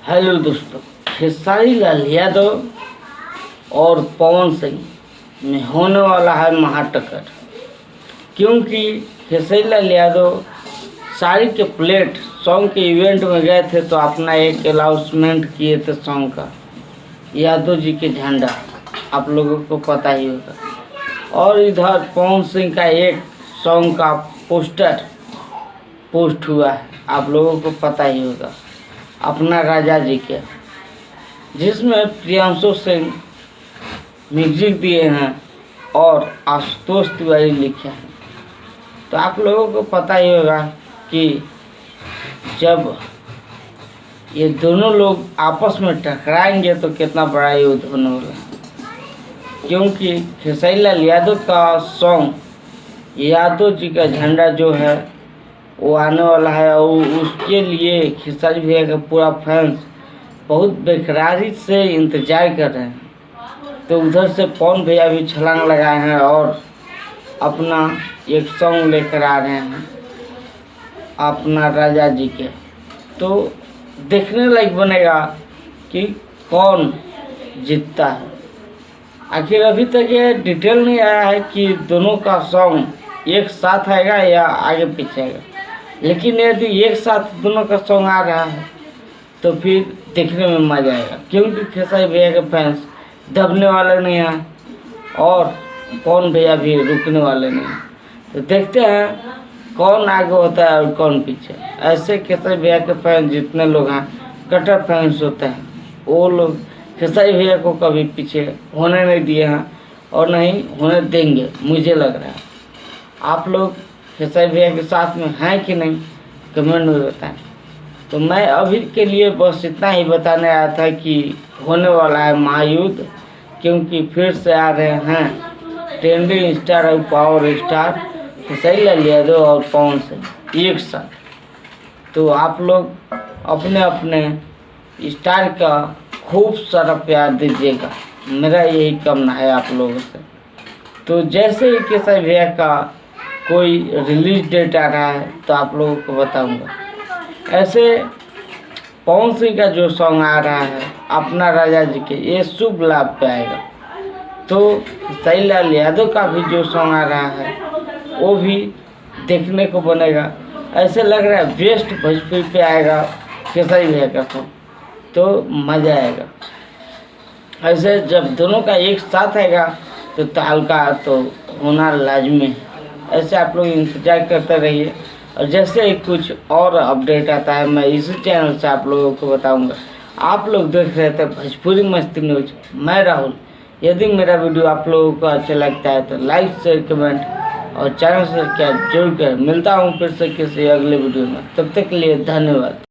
Hello दोस्तों, खेसारी लाल यादव और पवन सिंह में होने वाला है महाटक्कर। क्योंकि खेसारी लाल यादव साड़ी के प्लेट सॉन्ग के इवेंट में गए थे तो अपना एक अनाउंसमेंट किए थे सॉन्ग का, यादव जी के झंडा, आप लोगों को पता ही होगा। और इधर पवन सिंह का एक सॉन्ग का पोस्टर पोस्ट हुआ है, आप लोगों को पता ही होगा, अपना राजा जी के, जिसमें प्रियांशु सिंह म्यूजिक दिए हैं और आशुतोष तिवारी लिखे हैं। तो आप लोगों को पता ही होगा कि जब ये दोनों लोग आपस में टकराएंगे तो कितना बड़ा युद्ध होने वाला है। क्योंकि खेसारी लाल यादव का सॉन्ग यादव जी का झंडा जो है वो आने वाला है और उसके लिए खेसारी भैया का पूरा फैंस बहुत बेकरारी से इंतजार कर रहे हैं। तो उधर से पवन भैया भी छलांग लगाए हैं और अपना एक सॉन्ग लेकर आ रहे हैं अपना राजा जी के। तो देखने लायक बनेगा कि कौन जीतता है। आखिर अभी तक ये डिटेल नहीं आया है कि दोनों का सॉन्ग एक साथ आएगा या आगे पीछे आएगा, लेकिन यदि एक साथ दोनों का सॉन्ग आ रहा है तो फिर देखने में मजा आएगा। क्योंकि खेसारी भैया के फैंस दबने वाले नहीं हैं और पवन भैया भी रुकने वाले नहीं हैं। तो देखते हैं कौन आगे होता है और कौन पीछे। ऐसे खेसारी भैया के फैंस जितने लोग हैं, कट्टर फैंस होते हैं, वो लोग खेसारी भैया को कभी पीछे होने नहीं दिए हैं और नहीं होने देंगे। मुझे लग रहा है आप लोग खेसारी भैया के साथ में हैं कि नहीं, कमेंट में बताएं। तो मैं अभी के लिए बस इतना ही बताने आया था कि होने वाला है महायुद्ध। क्योंकि फिर से आ रहे हैं ट्रेंडिंग स्टार और पावर स्टार खेसारी लाल यादव और पवन सिंह एक साथ। तो आप लोग अपने अपने स्टार का खूब सारा प्यार दीजिएगा, मेरा यही कामना है आप लोगों से। तो जैसे ही खेसारी भैया का कोई रिलीज डेट आ रहा है तो आप लोगों को बताऊंगा। ऐसे पवन सिंह का जो सॉन्ग आ रहा है अपना राजा जी के, ये शुभ लाभ पे आएगा। तो खेसारी लाल यादव का भी जो सॉन्ग आ रहा है वो भी देखने को बनेगा। ऐसे लग रहा है बेस्ट भोजपुरी पे आएगा खेसारी भैया का सॉन्ग, तो मज़ा आएगा। ऐसे जब दोनों का एक साथ आएगा तो तहलका तो होना लाजमी है। ऐसे आप लोग इंतजार करते रहिए और जैसे ही कुछ और अपडेट आता है मैं इसी चैनल से आप लोगों को बताऊंगा। आप लोग देख रहे थे भोजपुरी मस्ती न्यूज, मैं राहुल। यदि मेरा वीडियो आप लोगों को अच्छा लगता है तो लाइक शेयर कमेंट और चैनल सब्सक्राइब जरूर करें। मिलता हूँ फिर से किसी अगले वीडियो में, तब तक के लिए धन्यवाद।